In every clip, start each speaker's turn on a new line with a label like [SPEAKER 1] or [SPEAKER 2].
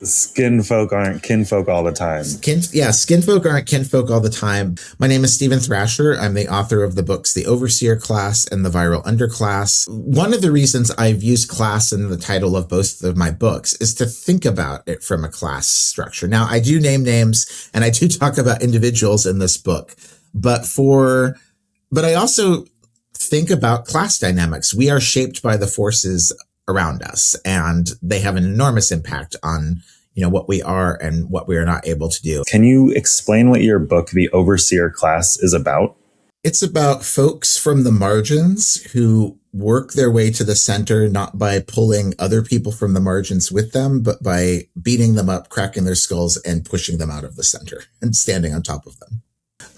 [SPEAKER 1] Skinfolk aren't kinfolk all the time.
[SPEAKER 2] Skinfolk aren't kinfolk all the time. My name is Thrasher. I'm the author of the books The Overseer Class and The Viral Underclass. One of the reasons I've used class in the title of both of my books is to think about it from a class structure. Now, I do name names and I do talk about individuals in this book, but I also think about class dynamics. We are shaped by the forces around us, and they have an enormous impact on, what we are and what we are not able to do.
[SPEAKER 1] Can you explain what your book, The Overseer Class, is about?
[SPEAKER 2] It's about folks from the margins who work their way to the center, not by pulling other people from the margins with them, but by beating them up, cracking their skulls, and pushing them out of the center and standing on top of them.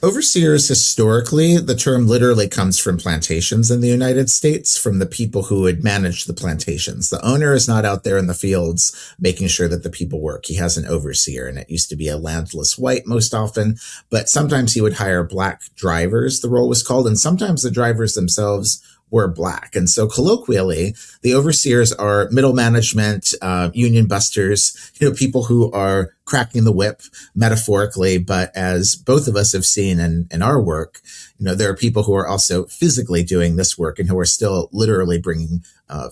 [SPEAKER 2] Overseers, historically, the term literally comes from plantations in the United States, from the people who would manage the plantations. The owner is not out there in the fields making sure that the people work. He has an overseer, and it used to be a landless white most often, but sometimes he would hire black drivers, the role was called, and sometimes the drivers themselves were black. And so colloquially, the overseers are middle management, union busters, people who are cracking the whip metaphorically. But as both of us have seen in our work, there are people who are also physically doing this work and who are still literally bringing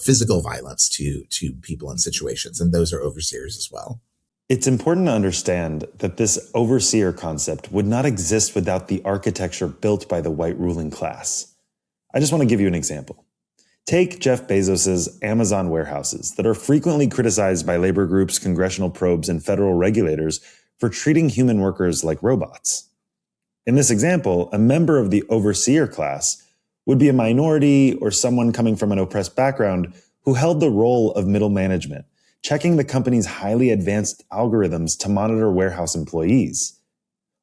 [SPEAKER 2] physical violence to people in situations. And those are overseers as well.
[SPEAKER 1] It's important to understand that this overseer concept would not exist without the architecture built by the white ruling class. I just want to give you an example. Take Jeff Bezos's Amazon warehouses that are frequently criticized by labor groups, congressional probes, and federal regulators for treating human workers like robots. In this example, a member of the overseer class would be a minority or someone coming from an oppressed background who held the role of middle management, checking the company's highly advanced algorithms to monitor warehouse employees.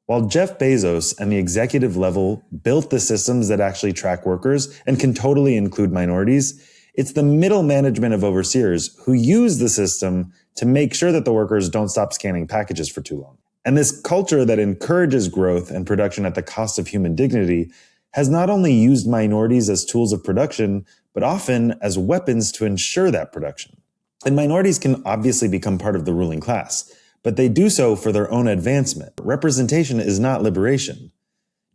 [SPEAKER 1] While Jeff Bezos and the executive level built the systems that actually track workers and can totally include minorities, it's the middle management of overseers who use the system to make sure that the workers don't stop scanning packages for too long. And this culture that encourages growth and production at the cost of human dignity has not only used minorities as tools of production, but often as weapons to ensure that production. And minorities can obviously become part of the ruling class, but they do so for their own advancement. Representation is not liberation.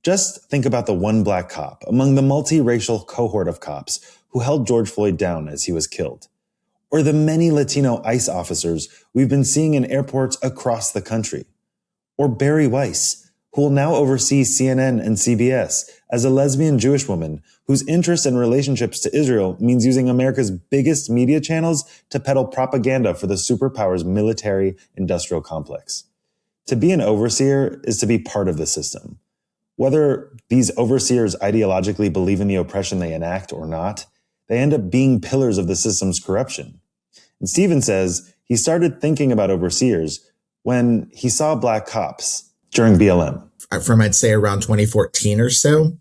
[SPEAKER 1] Just think about the one black cop among the multiracial cohort of cops who held George Floyd down as he was killed, or the many Latino ICE officers we've been seeing in airports across the country, or Barry Weiss, who will now oversee CNN and CBS as a lesbian Jewish woman whose interest and relationships to Israel means using America's biggest media channels to peddle propaganda for the superpower's military-industrial complex. To be an overseer is to be part of the system. Whether these overseers ideologically believe in the oppression they enact or not, they end up being pillars of the system's corruption. And Stephen says he started thinking about overseers when he saw black cops during BLM.
[SPEAKER 2] From, I'd say, around 2014 or so,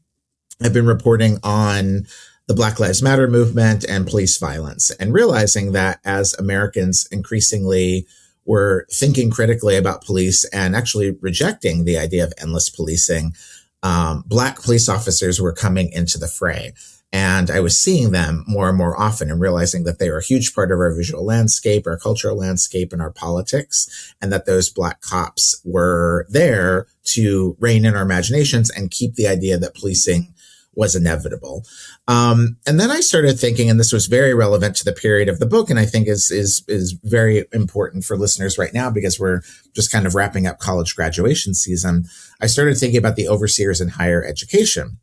[SPEAKER 2] I've been reporting on the Black Lives Matter movement and police violence, and realizing that as Americans increasingly were thinking critically about police and actually rejecting the idea of endless policing, Black police officers were coming into the fray. And I was seeing them more and more often and realizing that they were a huge part of our visual landscape, our cultural landscape, and our politics, and that those Black cops were there to rein in our imaginations and keep the idea that policing was inevitable. And then I started thinking, and this was very relevant to the period of the book, and I think is very important for listeners right now because we're just kind of wrapping up college graduation season. I started thinking about the overseers in higher education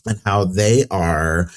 [SPEAKER 2] and how they are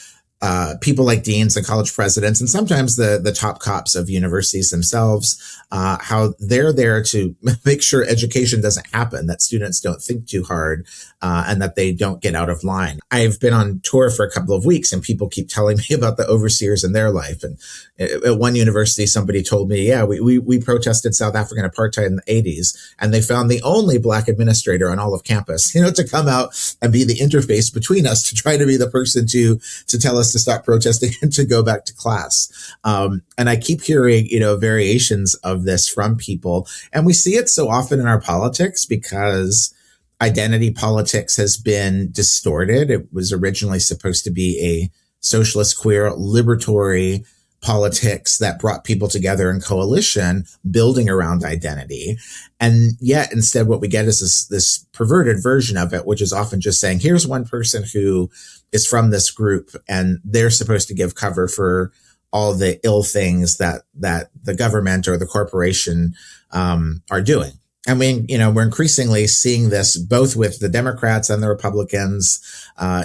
[SPEAKER 2] people like deans and college presidents, and sometimes the top cops of universities themselves, how they're there to make sure education doesn't happen, that students don't think too hard, and that they don't get out of line. I've been on tour for a couple of weeks, and people keep telling me about the overseers in their life. And at one university, somebody told me, yeah, we protested South African apartheid in the 80s, and they found the only Black administrator on all of campus, to come out and be the interface between us, to try to be the person to tell us to stop protesting and to go back to class. And I keep hearing, variations of this from people. And we see it so often in our politics because identity politics has been distorted. It was originally supposed to be a socialist, queer, liberatory politics that brought people together in coalition, building around identity. And yet instead what we get is this perverted version of it, which is often just saying, here's one person who is from this group and they're supposed to give cover for all the ill things that the government or the corporation are doing. I mean, we're increasingly seeing this both with the Democrats and the Republicans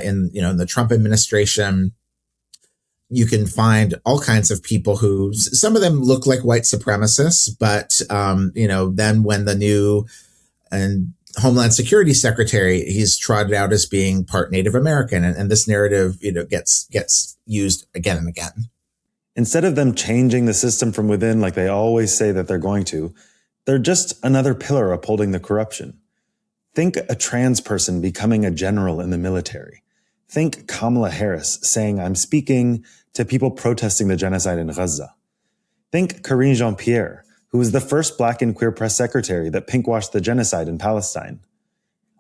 [SPEAKER 2] in the Trump administration. You can find all kinds of people who, some of them look like white supremacists, but, then when the new and Homeland Security Secretary, he's trotted out as being part Native American. And this narrative, gets used again and again.
[SPEAKER 1] Instead of them changing the system from within like they always say that they're going to, they're just another pillar upholding the corruption. Think a trans person becoming a general in the military. Think Kamala Harris saying, I'm speaking to people protesting the genocide in Gaza. Think Karine Jean-Pierre, who was the first Black and queer press secretary that pinkwashed the genocide in Palestine.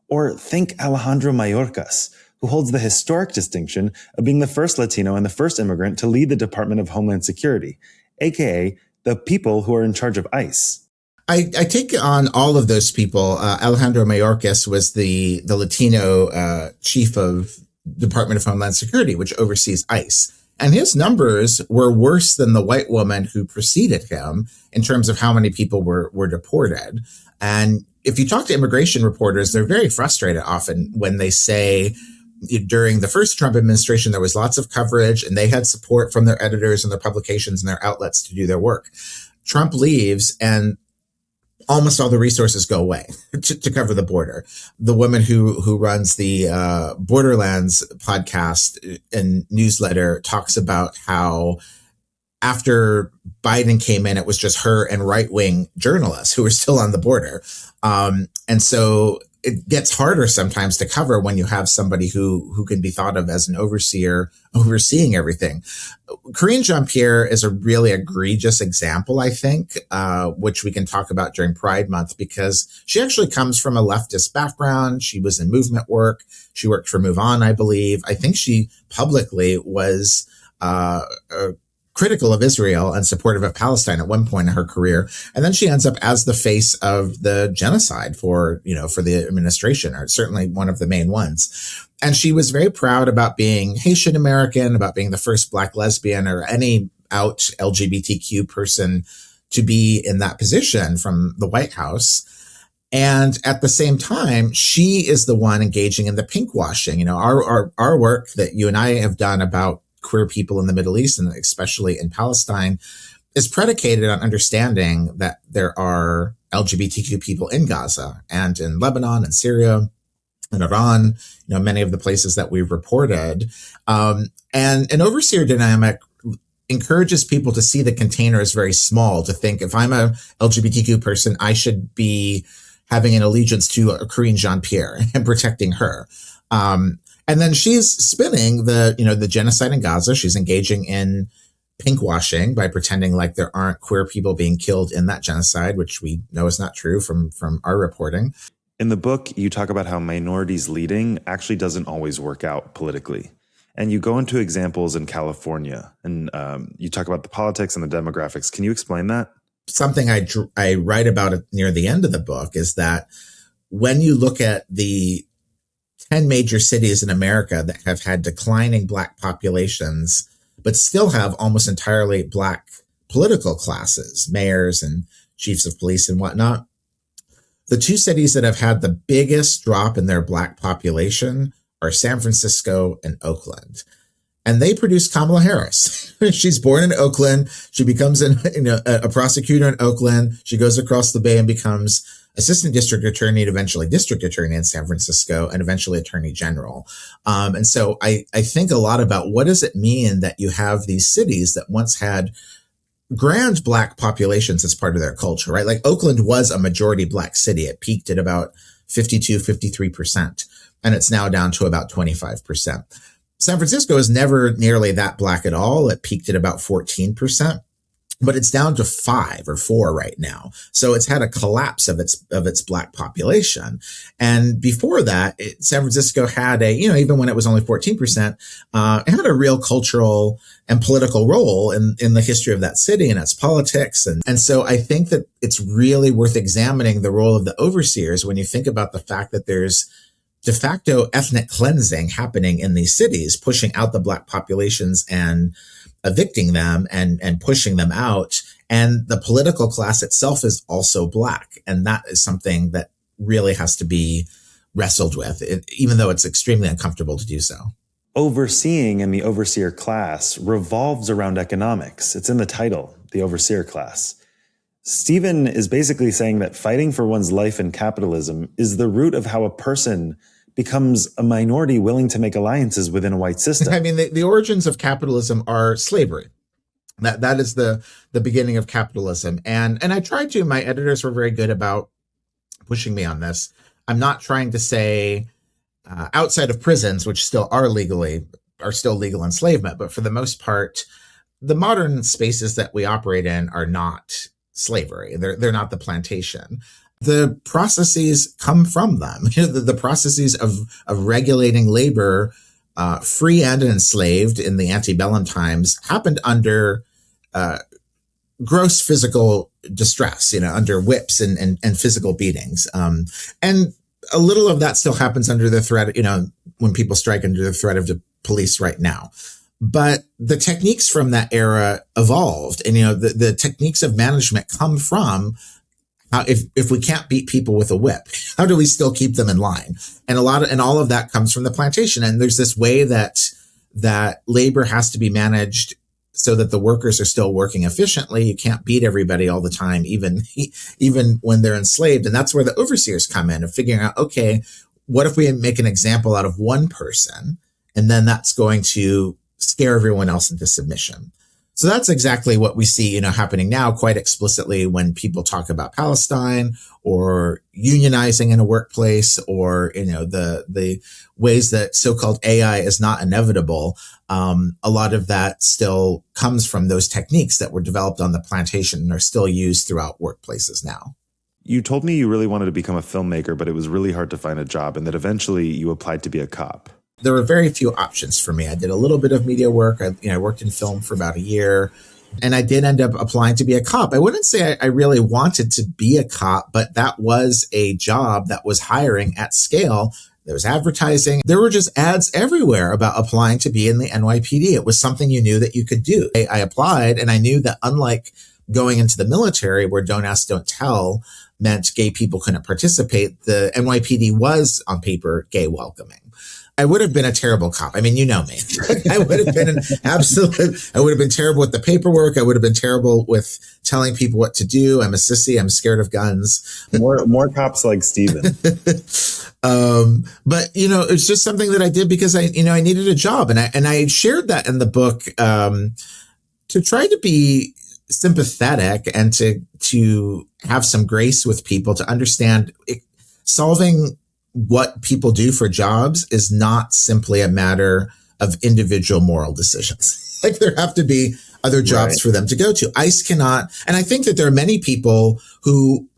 [SPEAKER 1] Or think Alejandro Mayorkas, who holds the historic distinction of being the first Latino and the first immigrant to lead the Department of Homeland Security, aka the people who are in charge of ICE.
[SPEAKER 2] I take on all of those people. Alejandro Mayorkas was the Latino chief of Department of Homeland Security, which oversees ICE. And his numbers were worse than the white woman who preceded him in terms of how many people were deported. And if you talk to immigration reporters, they're very frustrated often when they say during the first Trump administration, there was lots of coverage and they had support from their editors and their publications and their outlets to do their work. Trump leaves and almost all the resources go away to cover the border. The woman who runs the Borderlands podcast and newsletter talks about how after Biden came in, it was just her and right-wing journalists who were still on the border. And so it gets harder sometimes to cover when you have somebody who can be thought of as an overseer overseeing everything. Karine Jean-Pierre is a really egregious example, I think, which we can talk about during Pride Month, because she actually comes from a leftist background. She was in movement work. She worked for Move On, I believe. I think she publicly was critical of Israel and supportive of Palestine at one point in her career. And then she ends up as the face of the genocide for the administration, or certainly one of the main ones. And she was very proud about being Haitian American, about being the first Black lesbian or any out LGBTQ person to be in that position from the White House. And at the same time, she is the one engaging in the pinkwashing. Our work that you and I have done about queer people in the Middle East, and especially in Palestine, is predicated on understanding that there are LGBTQ people in Gaza and in Lebanon and Syria and Iran, many of the places that we've reported. And an overseer dynamic encourages people to see the container as very small, to think if I'm a LGBTQ person, I should be having an allegiance to Karine Jean-Pierre and protecting her. And then she's spinning the genocide in Gaza. She's engaging in pinkwashing by pretending like there aren't queer people being killed in that genocide, which we know is not true from our reporting.
[SPEAKER 1] In the book, you talk about how minorities leading actually doesn't always work out politically. And you go into examples in California, and you talk about the politics and the demographics. Can you explain that?
[SPEAKER 2] Something I write about it near the end of the book is that when you look at the 10 major cities in America that have had declining Black populations, but still have almost entirely Black political classes, mayors and chiefs of police and whatnot, the two cities that have had the biggest drop in their Black population are San Francisco and Oakland. And they produce Kamala Harris. She's born in Oakland. She becomes a prosecutor in Oakland. She goes across the bay and becomes assistant district attorney and eventually district attorney in San Francisco and eventually attorney general. And so I think a lot about what does it mean that you have these cities that once had grand Black populations as part of their culture, right? Like Oakland was a majority Black city. It peaked at about 53%, and it's now down to about 25%. San Francisco is never nearly that Black at all. It peaked at about 14%. but it's down to 5 or 4 right now. So it's had a collapse of its Black population. And before that, San Francisco had even when it was only 14%, it had a real cultural and political role in the history of that city and its politics. And so I think that it's really worth examining the role of the overseers when you think about the fact that there's de facto ethnic cleansing happening in these cities, pushing out the Black populations and evicting them and pushing them out. And the political class itself is also Black. And that is something that really has to be wrestled with, even though it's extremely uncomfortable to do so.
[SPEAKER 1] Overseeing and the overseer class revolves around economics. It's in the title, the overseer class. Stephen is basically saying that fighting for one's life in capitalism is the root of how a person becomes a minority willing to make alliances within a white system.
[SPEAKER 2] I mean, the origins of capitalism are slavery. That is the beginning of capitalism. And I tried to, my editors were very good about pushing me on this. I'm not trying to say outside of prisons, which still are still legal enslavement, but for the most part, the modern spaces that we operate in are not slavery. They're not the plantation. The processes come from them. The processes of regulating labor, free and enslaved in the antebellum times, happened under gross physical distress, under whips and physical beatings. And a little of that still happens under the threat, when people strike under the threat of the police right now. But the techniques from that era evolved, and the techniques of management come from if we can't beat people with a whip, how do we still keep them in line? And all of that comes from the plantation. And there's this way that labor has to be managed so that the workers are still working efficiently. You can't beat everybody all the time, even when they're enslaved. And that's where the overseers come in, of figuring out, okay, what if we make an example out of one person, and then that's going to scare everyone else into submission. So that's exactly what we see, happening now quite explicitly when people talk about Palestine or unionizing in a workplace, or, the ways that so-called AI is not inevitable. A lot of that still comes from those techniques that were developed on the plantation and are still used throughout workplaces now.
[SPEAKER 1] You told me you really wanted to become a filmmaker, but it was really hard to find a job, and that eventually you applied to be a cop.
[SPEAKER 2] There were very few options for me. I did a little bit of media work. I worked in film for about a year, and I did end up applying to be a cop. I wouldn't say I really wanted to be a cop, but that was a job that was hiring at scale. There was advertising. There were just ads everywhere about applying to be in the NYPD. It was something you knew that you could do. I applied, and I knew that unlike going into the military, where don't ask, don't tell meant gay people couldn't participate, the NYPD was on paper gay welcoming. I would have been a terrible cop. I mean, you know me. I would have been I would have been terrible with the paperwork. I would have been terrible with telling people what to do. I'm a sissy. I'm scared of guns.
[SPEAKER 1] More cops like Steven.
[SPEAKER 2] But it's just something that I did because I needed a job, and I shared that in the book, to try to be sympathetic and to have some grace with people, to understand solving what people do for jobs is not simply a matter of individual moral decisions. Like, there have to be other jobs for them to go to. ICE cannot, and I think that there are many people who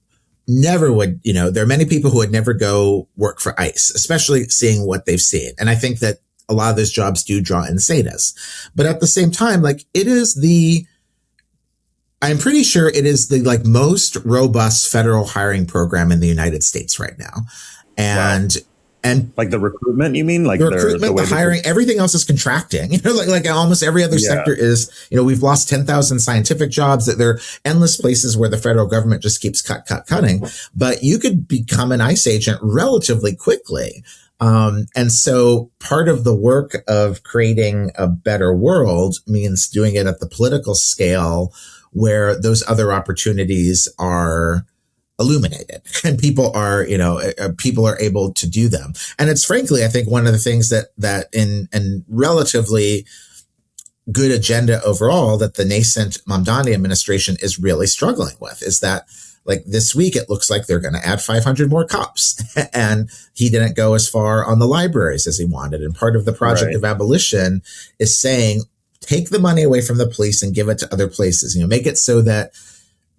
[SPEAKER 2] never would, there are many people who would never go work for ICE, especially seeing what they've seen. And I think that a lot of those jobs do draw in SATAs. But at the same time, I'm pretty sure it is the most robust federal hiring program in the United States right now. And
[SPEAKER 1] like the recruitment, you mean? Like
[SPEAKER 2] the recruitment, the hiring, everything else is contracting. Like almost every other sector is. We've lost 10,000 scientific jobs. That there are endless places where the federal government just keeps cutting. But you could become an ICE agent relatively quickly. And so part of the work of creating a better world means doing it at the political scale, where those other opportunities are illuminated and people are able to do them. And it's frankly, I think one of the things that in relatively good agenda overall that the nascent Mamdani administration is really struggling with is that, like, this week, it looks like they're going to add 500 more cops. And he didn't go as far on the libraries as he wanted. And part of the project of abolition is saying, take the money away from the police and give it to other places. Make it so that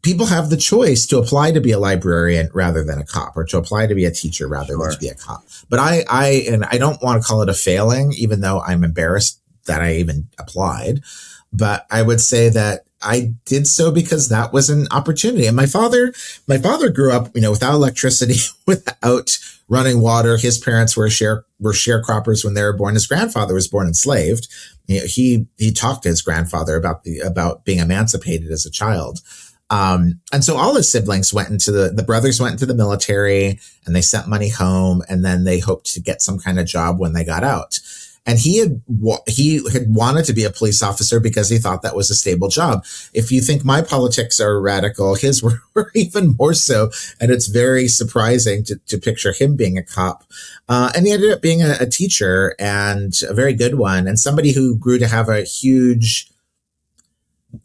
[SPEAKER 2] people have the choice to apply to be a librarian rather than a cop, or to apply to be a teacher rather than to be a cop. But I don't want to call it a failing, even though I'm embarrassed that I even applied. But I would say that I did so because that was an opportunity. And my father grew up, without electricity, without running water. His parents were sharecroppers when they were born. His grandfather was born enslaved. He talked to his grandfather about being emancipated as a child. And so all his siblings went into the brothers went into the military, and they sent money home, and then they hoped to get some kind of job when they got out. And he had wanted to be a police officer because he thought that was a stable job. If you think my politics are radical, his were even more so. And it's very surprising to picture him being a cop. And he ended up being a teacher, and a very good one, and somebody who grew to have a huge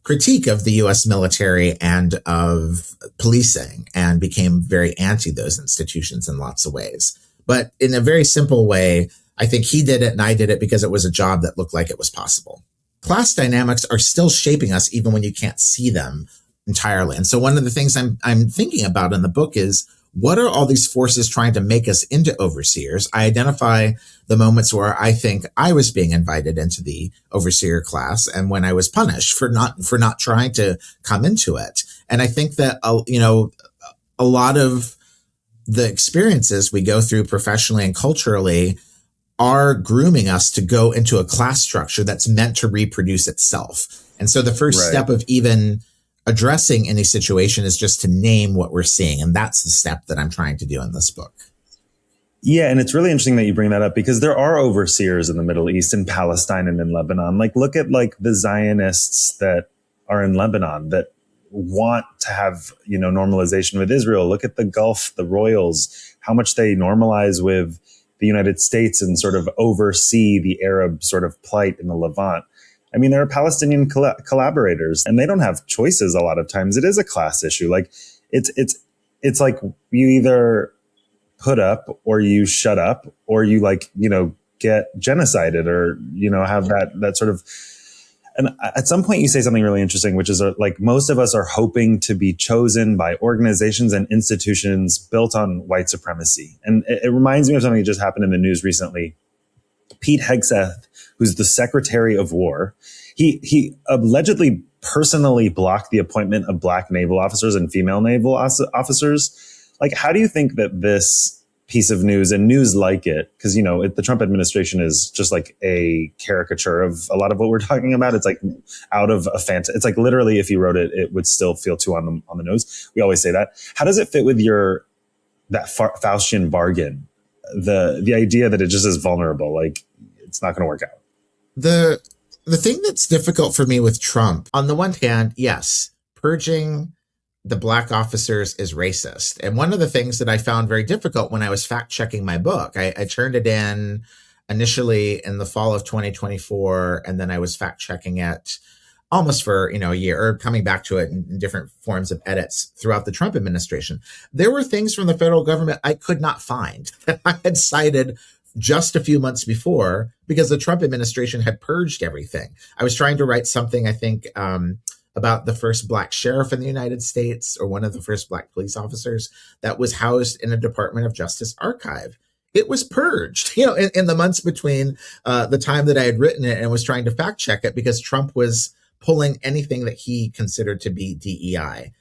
[SPEAKER 2] critique of the U.S. military and of policing, and became very anti those institutions in lots of ways. But in a very simple way, I think he did it and I did it because it was a job that looked like it was possible. Class dynamics are still shaping us even when you can't see them entirely. And so one of the things I'm thinking about in the book is, what are all these forces trying to make us into overseers? I identify the moments where I think I was being invited into the overseer class, and when I was punished for not trying to come into it. And I think that, a lot of the experiences we go through professionally and culturally are grooming us to go into a class structure that's meant to reproduce itself. And so the first step of even addressing any situation is just to name what we're seeing. And that's the step that I'm trying to do in this book.
[SPEAKER 1] Yeah. And it's really interesting that you bring that up, because there are overseers in the Middle East, in Palestine and in Lebanon. Like, look at the Zionists that are in Lebanon that want to have, normalization with Israel. Look at the Gulf, the royals, how much they normalize with the United States and sort of oversee the Arab sort of plight in the Levant. I mean, there are Palestinian collaborators, and they don't have choices a lot of times. It is a class issue. Like, it's like you either put up or you shut up, or you get genocided, or, have that sort of. And at some point you say something really interesting, which is most of us are hoping to be chosen by organizations and institutions built on white supremacy. And it reminds me of something that just happened in the news recently. Pete Hegseth, who's the Secretary of War, he allegedly personally blocked the appointment of black naval officers and female naval officers. How do you think that this piece of news, and news like it, because, the Trump administration is just like a caricature of a lot of what we're talking about. It's out of a fantasy. It's literally, if you wrote it, it would still feel too on the nose. We always say that. How does it fit with that Faustian bargain? The idea that it just is vulnerable, it's not going to work out.
[SPEAKER 2] The thing that's difficult for me with Trump, on the one hand, yes, purging the black officers is racist. And one of the things that I found very difficult when I was fact checking my book, I turned it in initially in the fall of 2024. And then I was fact checking it almost for, a year, or coming back to it in different forms of edits throughout the Trump administration. There were things from the federal government I could not find that I had cited just a few months before, because the Trump administration had purged everything. I was trying to write something, I think, about the first black sheriff in the United States, or one of the first black police officers that was housed in a Department of Justice archive. It was purged, in the months between the time that I had written it and was trying to fact check it, because Trump was pulling anything that he considered to be DEI.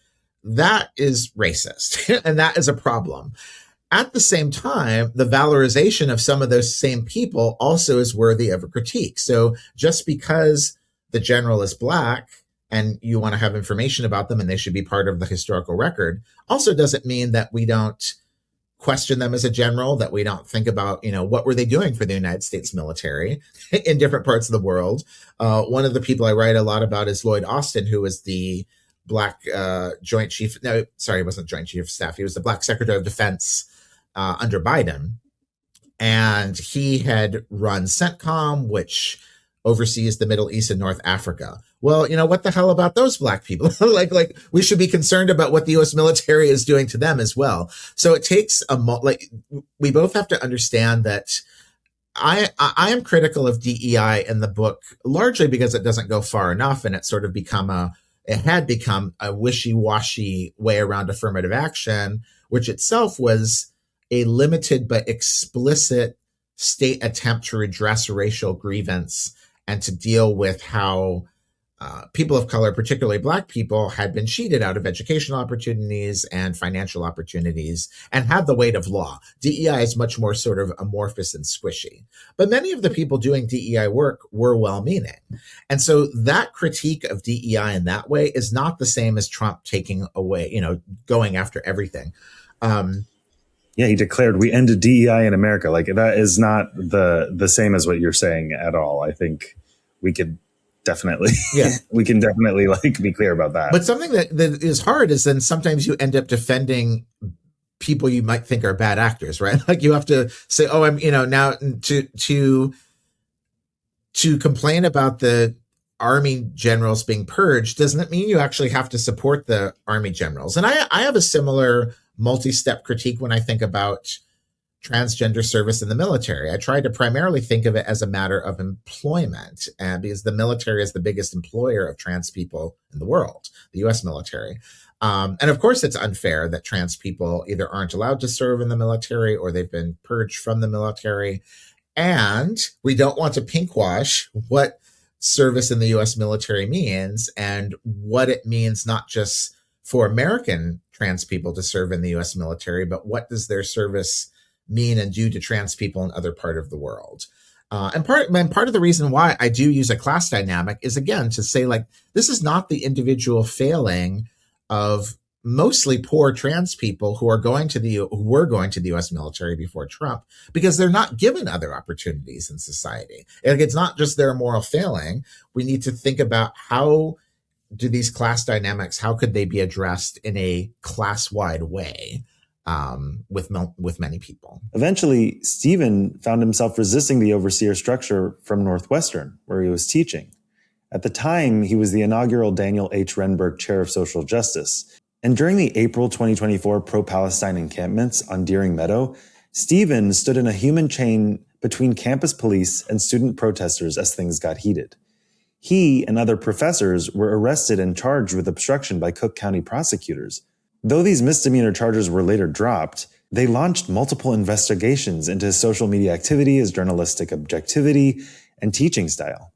[SPEAKER 2] That is racist, and that is a problem. At the same time, the valorization of some of those same people also is worthy of a critique. So just because the general is black and you want to have information about them and they should be part of the historical record, also doesn't mean that we don't question them as a general, that we don't think about, what were they doing for the United States military in different parts of the world. One of the people I write a lot about is Lloyd Austin, who was the black Joint Chief. No, sorry, he wasn't Joint Chief of Staff. He was the black Secretary of Defense under Biden. And he had run CENTCOM, which oversees the Middle East and North Africa. Well, what the hell about those black people? like we should be concerned about what the U.S. military is doing to them as well. So it takes we both have to understand that I am critical of DEI in the book largely because it doesn't go far enough, and it had become a wishy-washy way around affirmative action, which itself was a limited but explicit state attempt to redress racial grievance and to deal with how people of color, particularly Black people, had been cheated out of educational opportunities and financial opportunities and had the weight of law. DEI is much more sort of amorphous and squishy. But many of the people doing DEI work were well-meaning. And so that critique of DEI in that way is not the same as Trump taking away, going after everything.
[SPEAKER 1] Yeah, he declared we ended DEI in America. Like, that is not the same as what you're saying at all. I think we can definitely be clear about that.
[SPEAKER 2] But something that is hard is then sometimes you end up defending people you might think are bad actors, right? Like, you have to say, oh, I'm, now to complain about the army generals being purged doesn't mean you actually have to support the army generals. And I have a similar multi-step critique when I think about transgender service in the military. I try to primarily think of it as a matter of employment, and because the military is the biggest employer of trans people in the world, the US military. And of course, it's unfair that trans people either aren't allowed to serve in the military or they've been purged from the military. And we don't want to pinkwash what service in the US military means and what it means, not just for American trans people to serve in the US military, but what does their service mean and do to trans people in other part of the world. And part of the reason why I do use a class dynamic is, again, to say, like, this is not the individual failing of mostly poor trans people who were going to the US military before Trump, because they're not given other opportunities in society. And it's not just their moral failing. We need to think about how do these class dynamics, how could they be addressed in a class-wide way with many people.
[SPEAKER 1] Eventually, Stephen found himself resisting the overseer structure from Northwestern, where he was teaching. At the time, he was the inaugural Daniel H. Renberg Chair of Social Justice. And during the April 2024 pro-Palestine encampments on Deering Meadow, Stephen stood in a human chain between campus police and student protesters as things got heated. He and other professors were arrested and charged with obstruction by Cook County prosecutors. Though these misdemeanor charges were later dropped, they launched multiple investigations into his social media activity, his journalistic objectivity, and teaching style.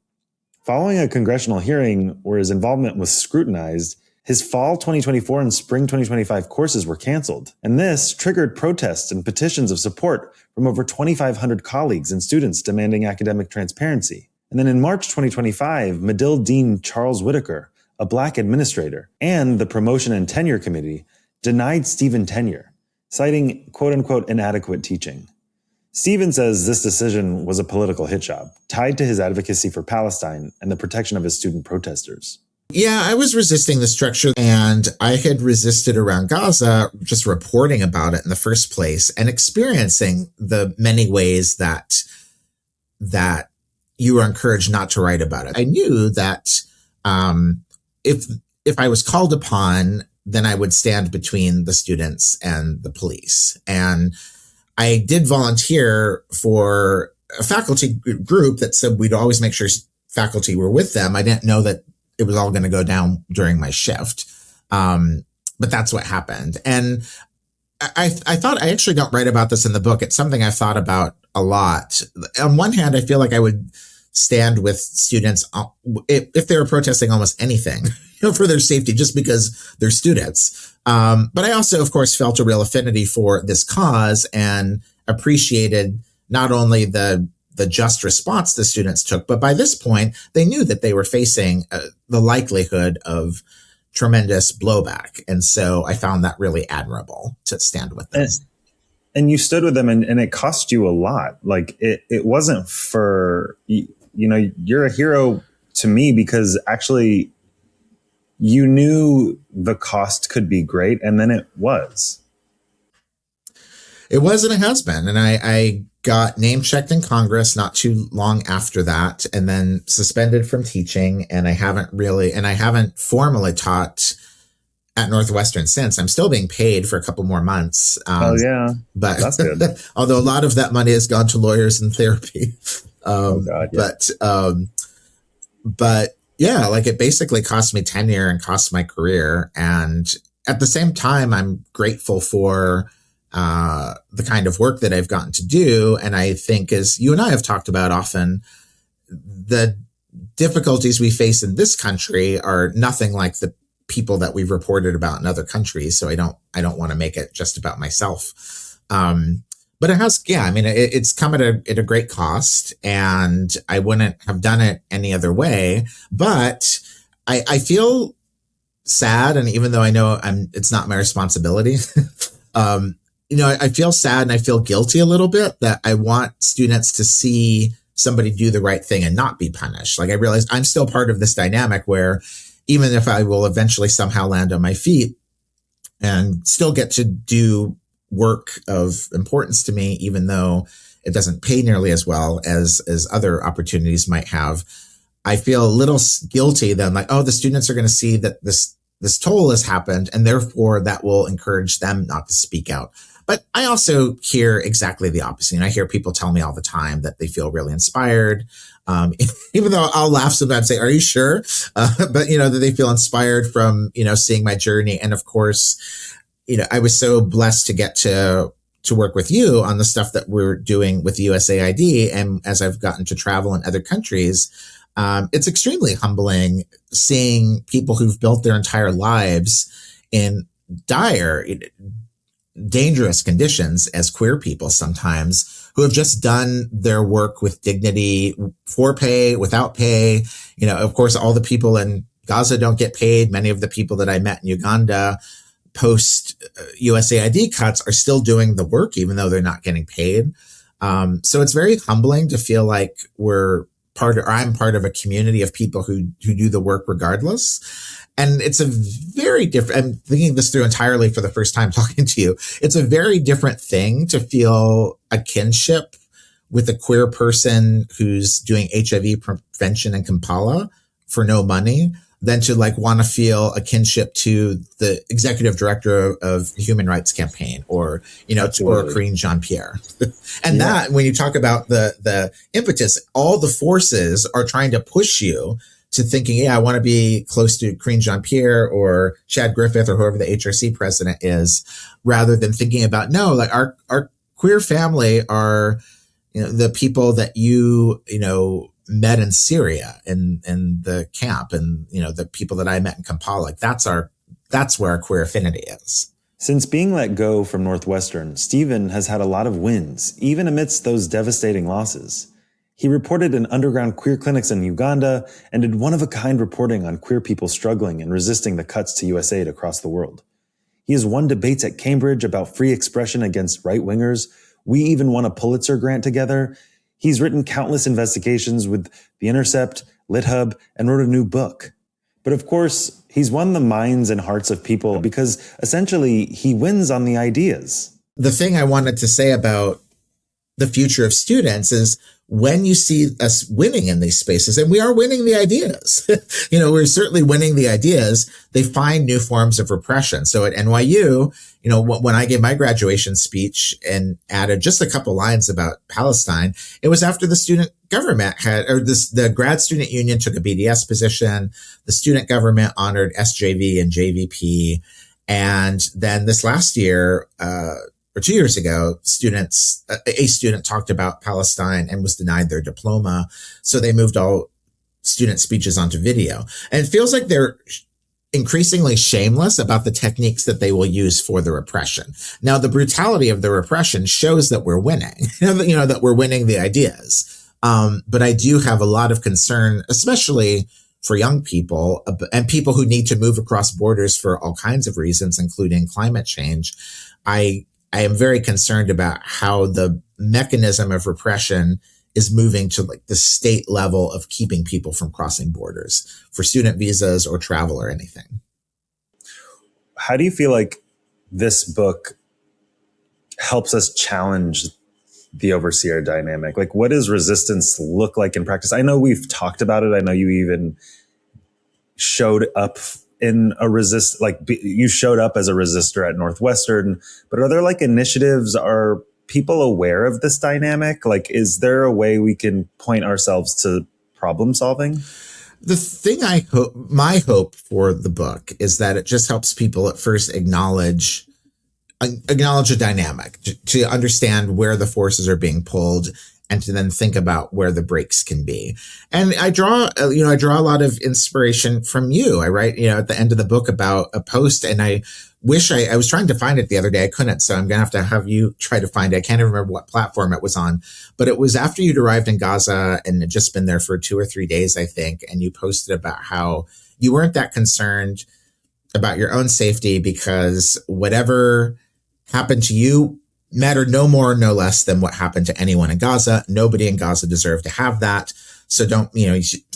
[SPEAKER 1] Following a congressional hearing where his involvement was scrutinized, his fall 2024 and spring 2025 courses were canceled, and this triggered protests and petitions of support from over 2,500 colleagues and students demanding academic transparency. And then in March 2025, Medill Dean Charles Whitaker, a Black administrator, and the Promotion and Tenure Committee denied Stephen tenure, citing quote-unquote inadequate teaching. Stephen says this decision was a political hit job, tied to his advocacy for Palestine and the protection of his student protesters.
[SPEAKER 2] Yeah, I was resisting the structure, and I had resisted around Gaza, just reporting about it in the first place and experiencing the many ways that you were encouraged not to write about it. I knew that if I was called upon, then I would stand between the students and the police. And I did volunteer for a faculty group that said we'd always make sure faculty were with them. I didn't know that it was all going to go down during my shift. But that's what happened. And I thought, I actually don't write about this in the book. It's something I've thought about a lot. On one hand, I feel like I would stand with students if they were protesting almost anything, for their safety, just because they're students. But I also, of course, felt a real affinity for this cause and appreciated not only the just response the students took, but by this point, they knew that they were facing the likelihood of tremendous blowback. And so I found that really admirable to stand with them.
[SPEAKER 1] And you stood with them, and it cost you a lot. Like, it wasn't for, you're a hero to me because actually you knew the cost could be great, and then it was.
[SPEAKER 2] It was, and it has been. And I got name checked in Congress not too long after that, and then suspended from teaching. And I haven't formally taught at Northwestern since. I'm still being paid for a couple more months.
[SPEAKER 1] Oh yeah,
[SPEAKER 2] But
[SPEAKER 1] that's good.
[SPEAKER 2] although a lot of that money has gone to lawyers and therapy.
[SPEAKER 1] Oh God, yeah.
[SPEAKER 2] But yeah, like it basically cost me tenure and cost my career. And at the same time, I'm grateful for the kind of work that I've gotten to do. And I think, as you and I have talked about often, the difficulties we face in this country are nothing like the people that we've reported about in other countries. So I don't want to make it just about myself. But it has, yeah, I mean, it's come at a great cost, and I wouldn't have done it any other way. But I feel sad. And even though I know it's not my responsibility, I feel sad and I feel guilty a little bit that I want students to see somebody do the right thing and not be punished. Like, I realize I'm still part of this dynamic where even if I will eventually somehow land on my feet and still get to do work of importance to me, even though it doesn't pay nearly as well as other opportunities might have, I feel a little guilty then, like, oh, the students are going to see that this toll has happened, and therefore that will encourage them not to speak out. But I also hear exactly the opposite. And I hear people tell me all the time that they feel really inspired. Even though I'll laugh sometimes, say, "Are you sure?" But that they feel inspired from seeing my journey. And of course, I was so blessed to get to work with you on the stuff that we're doing with USAID. And as I've gotten to travel in other countries, it's extremely humbling seeing people who've built their entire lives in dire, dangerous conditions as queer people sometimes, who have just done their work with dignity, for pay, without pay. Of course, all the people in Gaza don't get paid. Many of the people that I met in Uganda post USAID cuts are still doing the work, even though they're not getting paid. So it's very humbling to feel like I'm part of a community of people who do the work regardless. And it's a very different, I'm thinking this through entirely for the first time talking to you. It's a very different thing to feel a kinship with a queer person who's doing HIV prevention in Kampala for no money than to want to feel a kinship to the executive director of the Human Rights Campaign or Corinne Jean-Pierre. And that, when you talk about the impetus, all the forces are trying to push you to thinking, I want to be close to Corinne Jean-Pierre or Chad Griffith or whoever the HRC president is, rather than thinking about, no, like our queer family are, the people that you met in Syria in the camp, and the people that I met in Kampala. That's where our queer affinity is.
[SPEAKER 1] Since being let go from Northwestern, Stephen has had a lot of wins, even amidst those devastating losses. He reported in underground queer clinics in Uganda and did one-of-a-kind reporting on queer people struggling and resisting the cuts to USAID across the world. He has won debates at Cambridge about free expression against right-wingers. We even won a Pulitzer grant together. He's written countless investigations with The Intercept, LitHub, and wrote a new book. But of course, he's won the minds and hearts of people because essentially he wins on the ideas.
[SPEAKER 2] The thing I wanted to say about the future of students is, when you see us winning in these spaces, and we are winning the ideas, we're certainly winning the ideas, they find new forms of repression. So at NYU, when I gave my graduation speech and added just a couple lines about Palestine, it was after the student government the grad student union took a BDS position, the student government honored SJV and JVP. And then this last year, or 2 years ago, a student talked about Palestine and was denied their diploma. So they moved all student speeches onto video. And it feels like they're increasingly shameless about the techniques that they will use for the repression. Now, the brutality of the repression shows that we're winning, that we're winning the ideas. But I do have a lot of concern, especially for young people and people who need to move across borders for all kinds of reasons, including climate change. I am very concerned about how the mechanism of repression is moving to the state level of keeping people from crossing borders for student visas or travel or anything.
[SPEAKER 1] How do you feel like this book helps us challenge the overseer dynamic? Like, what does resistance look like in practice? I know we've talked about it. I know you even showed up in a you showed up as a resistor at Northwestern, but are there like initiatives? Are people aware of this dynamic? Like, is there a way we can point ourselves to problem solving?
[SPEAKER 2] The thing my hope for the book is that it just helps people at first acknowledge a dynamic, to understand where the forces are being pulled, and to then think about where the breaks can be. And I draw a lot of inspiration from you. I write, at the end of the book about a post, and I wish I was trying to find it the other day. I couldn't. So I'm going to have you try to find it. I can't even remember what platform it was on, but it was after you'd arrived in Gaza and had just been there for 2 or 3 days, I think. And you posted about how you weren't that concerned about your own safety because whatever happened to you mattered no more, no less than what happened to anyone in Gaza. Nobody in Gaza deserved to have that. So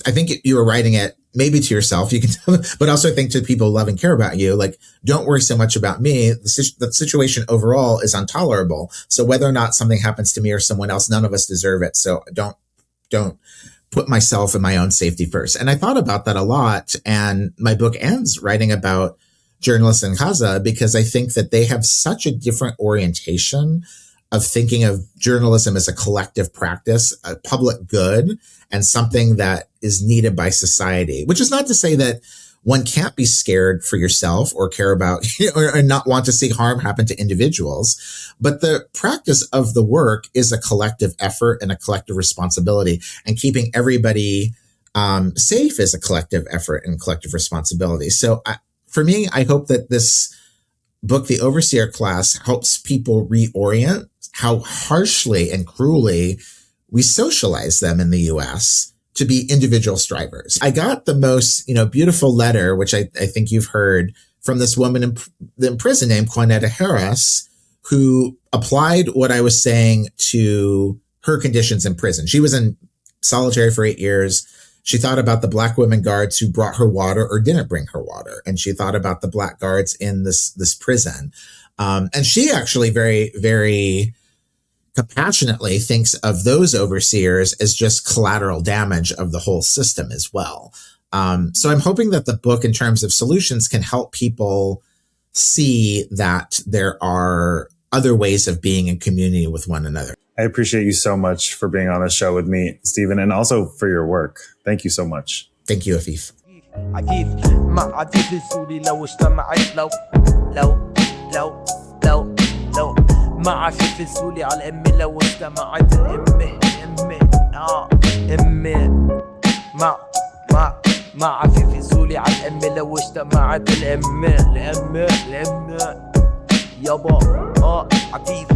[SPEAKER 2] I think you were writing it maybe to yourself, you can tell, but also I think to people who love and care about you, like, don't worry so much about me. The situation overall is intolerable. So whether or not something happens to me or someone else, none of us deserve it. So don't put myself and my own safety first. And I thought about that a lot. And my book ends writing about journalists in Gaza because I think that they have such a different orientation of thinking of journalism as a collective practice, a public good, and something that is needed by society, which is not to say that one can't be scared for yourself or care about or not want to see harm happen to individuals. But the practice of the work is a collective effort and a collective responsibility, and keeping everybody safe is a collective effort and collective responsibility. So for me, I hope that this book, The Overseer Class, helps people reorient how harshly and cruelly we socialize them in the US to be individual strivers. I got the most, beautiful letter, which I think you've heard, from this woman in prison named Juanetta Harris, who applied what I was saying to her conditions in prison. She was in solitary for 8 years. She thought about the Black women guards who brought her water or didn't bring her water. And she thought about the Black guards in this prison. And she actually very, very compassionately thinks of those overseers as just collateral damage of the whole system as well. So I'm hoping that the book, in terms of solutions, can help people see that there are other ways of being in community with one another.
[SPEAKER 1] I appreciate you so much for being on the show with me, Stephen, and also for your work. Thank you so much.
[SPEAKER 2] Thank you, Afif.
[SPEAKER 3] مع عفيف السولي على الأمي لو استمعت الأمي أمي مع عفيف السولي على الأمي لو استمعت الأمي يابا عفيف